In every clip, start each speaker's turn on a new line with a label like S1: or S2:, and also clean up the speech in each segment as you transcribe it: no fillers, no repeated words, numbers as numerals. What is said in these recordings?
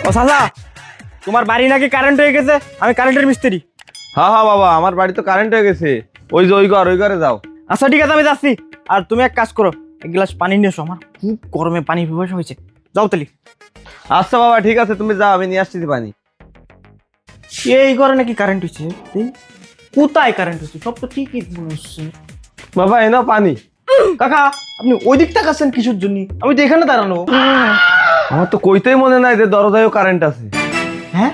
S1: ও চাচা, তোমার বাড়ি নাকি কারেন্ট হয়ে গেছে? আমি কারেন্টের মিস্ত্রি।
S2: হ্যাঁ হ্যাঁ বাবা, আমার বাড়ি তো কারেন্ট হয়ে গেছে। ওই যে ওই ঘরে যাও।
S1: আচ্ছা ঠিক আছে, আমি যাচ্ছি। আর তুমি এক কাজ করো, এক গ্লাস পানি নিয়ে এসো, আমার খুব গরমে পানি পিপাসা হয়েছে। যাও তালি।
S2: আচ্ছা বাবা ঠিক আছে, তুমি যাও, আমি নিয়ে আসছি পানি।
S1: এই ঘরে নাকি কারেন্ট হচ্ছে? কোথায় কারেন্ট হচ্ছে? সব তো ঠিকই মনে হচ্ছে।
S2: বাবা এনাও পানি।
S1: কাকা, আপনি ওই দিক তাকাচ্ছেন কিসের জন্য? আমি তো এখানে দাঁড়ানো।
S2: আমার তো কইতেই মনে নাই যে দরজায়ও কারেন্ট আছে।
S1: হ্যাঁ,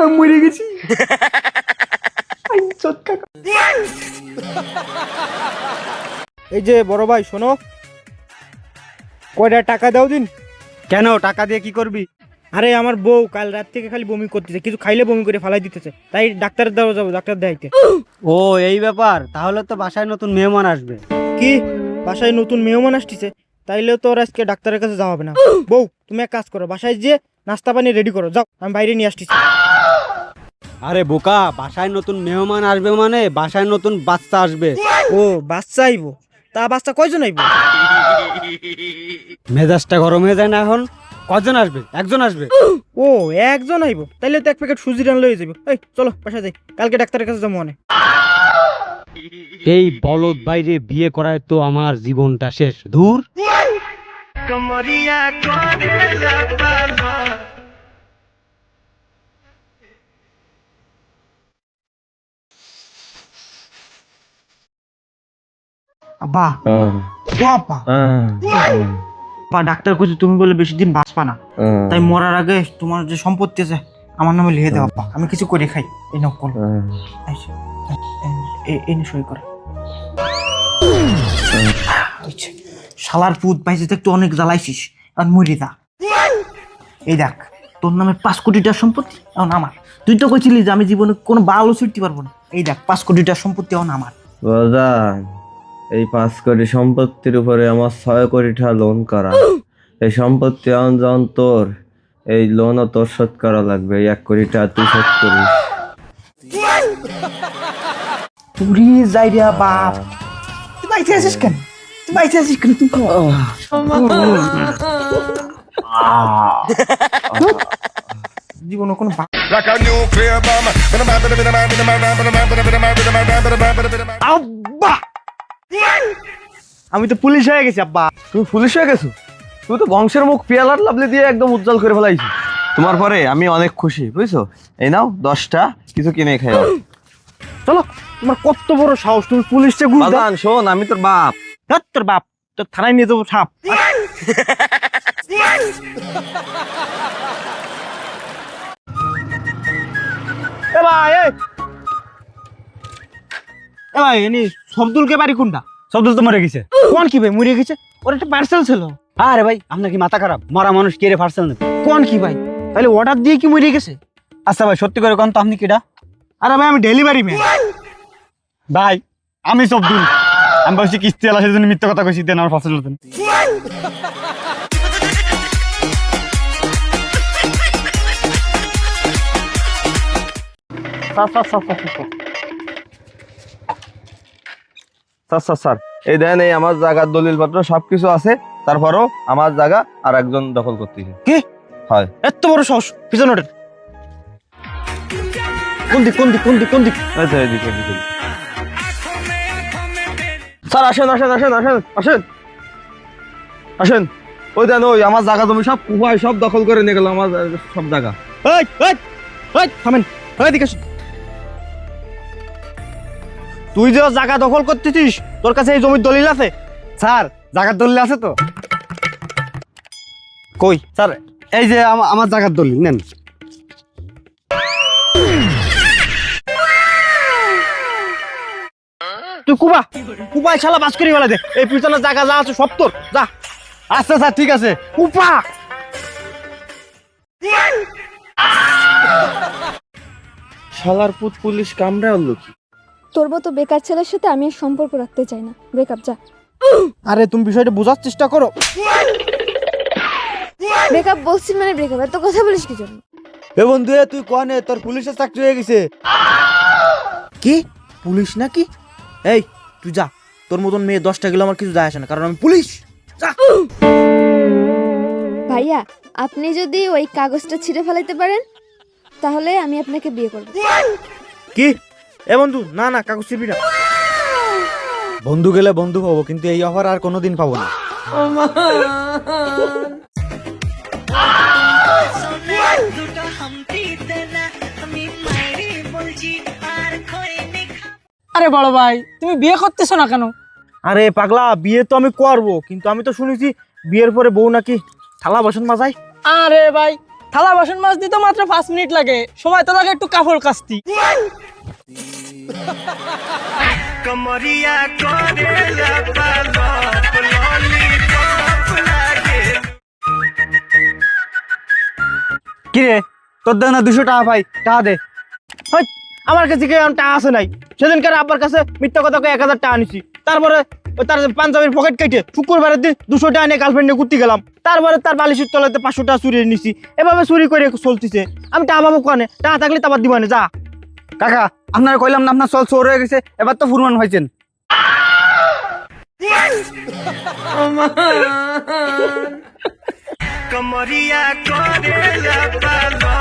S1: আমি মরে গেছি। এই যে বড় ভাই শোনো, কয়টা টাকা দাও দিন।
S3: কেন, টাকা দিয়ে কি করবি?
S1: আরে আমার বউ কাল রাত থেকে খালি বমি করতেছে, কিছু খাইলে বমি করে ফালাই দিতেছে, তাই ডাক্তারের দেওয়া যাবো, ডাক্তার দেখাইতে।
S3: ও এই ব্যাপার, তাহলে তো বাসায় নতুন মেহমান আসবে।
S1: কি বাসায় নতুন মেহমান আসতেছে? তাইলে তো ওর আজকে ডাক্তারের কাছে যাওয়া হবে না। বউ তুমি এক কাজ করো, বাসায় যে নাস্তা পানি রেডি করো, যাও আমি বাইরে নিয়ে আসতেছি।
S3: আরে বোকা, বাসায় নতুন মেহমান আসবে মানে বাসায় নতুন বাচ্চা আসবে।
S1: ও বাচ্চা আইবো? তা বাচ্চা কয়জন আইবো?
S3: মেজাজটা গরম হয়ে যায় না এখন? কজন আসবে? একজন আসবে।
S1: ও একজন আইবো? তাইলে তো এক প্যাকেট সুজি রান লয়ে যাবো। এই চলো বাসায় যাই, কালকে ডাক্তারের কাছে যাবো মনে।
S3: এই বলদ বাইরে বিয়ে করায় তো আমার জীবনটা শেষ। দূর।
S1: আব্বা, ও আব্বা, আব্বা ডাক্তার কইছে তুমি বলে বেশি দিন বাঁচবা না, তাই মরার আগে তোমার যে সম্পত্তি আছে আমার নামে লিখে দাও আব্বা, আমি কিছু করে খাই। এই নকল এই সই করে। শালার পুত পাইছে একটু অনেক জ্বালাইছিস, আর মরি দা। এই দেখ, তোর নামে 5 কোটি টাকার সম্পত্তি এখন আমার। তুই তো কইছিলি যে আমি জীবনে কোনো বালও ছুটতে পারবো না। এই দেখ 5 কোটি টাকার সম্পত্তি এখন আমার।
S2: বাজান, এই 5 কোটি সম্পত্তির উপরে আমার 6 কোটি টাকা লোন করা। এই সম্পত্তি এখন যখন তোর, এই লোনও তোর শোধ করা লাগবে। এই 1 কোটি টাকা তুই শোধ করিস।
S1: তুই যাই রে বাপ, তুই বাইতে আছিস কেন? তুই বাইতে আছিস কেন? তুই জীবনে কোনো
S4: Like a nuclear bomb.
S1: আব্বা, আমি তো পুলিশ হয়ে গেছি আব্বা।
S2: তুমি পুলিশ হয়ে গেছো? তুই তো বংশের মুখ পিয়ালার লাভলি দিয়ে একদম উজ্জ্বল করে ফেলাইছি। তোমার পরে আমি অনেক খুশি, বুঝছো? এই নাও 10টা কিছু কিনে খাই।
S1: চলো, তোমার কত বড় সাহস, তুমি পুলিশে ঘুষ দাও?
S2: বাজান শোন, আমি তোর বাপ।
S1: ধ্যাৎ, তোর বাপ, তোর থানায় নিয়ে যাবো সাপ। এ ভাই, এ ভাই, এনি শব্দুলকে বাড়ি কোনটা?
S3: শব্দ তো মরে গেছে।
S1: কোন কি ভাই মরে গেছে? ওর একটা পার্সেল ছিল।
S3: আরে ভাই, আপনার কি মাথা খারাপ? মরা মানুষ কে রে পার্সেল নেবে?
S1: কোন কি ভাই? তাহলে অর্ডার দিয়ে কি মরে গেছে?
S3: আচ্ছা ভাই, সত্যি করে কোন তো আপনি কিটা?
S1: আরে ভাই, আমি ডেলিভারি ম্যান।
S3: ভাই আমি শব্দুল, আমি বলছি কিস্তি আলা, সেজন্য মিথ্যা কথা কইছি। দেন আমার পার্সেল দেন।
S2: স্যার স্যার, এই দেন, এই আমার জায়গার দলিলপত্র সবকিছু আছে, তারপরও আমার জায়গা আর একজন দখল করতেছে।
S1: কি
S2: হয়?
S1: এত বড় সাহস? পিছনে ওঠেন। কোন দিক কোন দিক কোন দিক কোন দিক?
S2: এই তো এদিকে এদিকে। স্যার আসেন আসেন আসেন আসেন আসেন আসেন। ওই দেন, ওই আমার জায়গা জমি সব কুয়ায় সব দখল করে নিয়ে গেল আমার সব জায়গা।
S1: এই এই এই থামেন, এদিকে আসুন। তুই যে জায়গা দখল করতেছিস, তোর কাছে এই জমির দলিল আছে?
S3: স্যার জায়গার দলিল আছে তো?
S1: কই?
S3: স্যার এই যে আমার জায়গার দলিল নেন।
S1: তুই কুপায় শালা বাস করি বলে দে। এই পিছনে জায়গা যা আছে সব তোর, যা।
S3: আচ্ছা স্যার ঠিক আছে।
S1: কুপা শালার পুত পুলিশ কামড়ে আনলো কি?
S5: তোর মতো বেকার ছেলের সাথে আমি আর সম্পর্ক রাখতে চাই না। ব্রেকআপ, যা।
S1: আরে তুমি বিষয়টা বোঝার চেষ্টা করো।
S5: ব্রেকআপ বলছি মানে ব্রেকআপ, এত কথা বলিস কি জন্য?
S3: এ বন্ধু, তুই কনে তোর পুলিশের চাকরি হয়ে গেছে?
S1: কি পুলিশ নাকি? এই তুই যা, তোর মতন মেয়ে 10টা গেলে আমার কিছু যায় আসে না, কারণ আমি পুলিশ।
S5: ভাইয়া আপনি যদি ওই কাগজটা ছিঁড়ে ফেলাইতে পারেন তাহলে আমি আপনাকে বিয়ে করব।
S1: কি এ বন্ধু, না না কাগজ ছিড়বি না।
S3: বন্ধু গেলে বন্ধু পাবো, কিন্তু এই অফার আর কোনোদিন পাবো না।
S6: আরে বড় ভাই, তুমি বিয়ে করতেছো না কেন?
S1: আরে পাগলা, বিয়ে তো আমি করবো, কিন্তু আমি তো শুনেছি বিয়ের পরে বউ নাকি থালা বাসন মাজায়।
S6: আরে ভাই, থালা বাসন মাজতে তো মাত্র 5 মিনিট লাগে, সময় তো লাগে একটু কাপড় কাচতে।
S1: কিরে তোর দেয় না 200 টাকা ভাই, টাকা দে। হই, আমার কাছে কি এখন টাকা আছে নাই? সেদিনকার আব্বার কাছে মিথ্যা কথা কয়ে 1000 টাকা নিছি, তারপরে ওই তার পাঞ্জাবির পকেট কেটে শুক্রবারের দিন 200 টাকা নিয়ে গার্লফ্রেন্ড নিয়ে ঘুরতে গেলাম, তারপরে তার বালিশের তলাতে 500 টাকা চুরিয়ে নিছি। এভাবে চুরি করে চলতেছে। আমি টাকা পাবো কানে? টাকা থাকলে তারপর দিবানে যা।
S3: কাকা, আপনার কইলাম না আপনার চল চোর হয়ে গেছে, এবার তো ফুরমান হয়েছেন।
S4: Kamaria, Korea, Palo,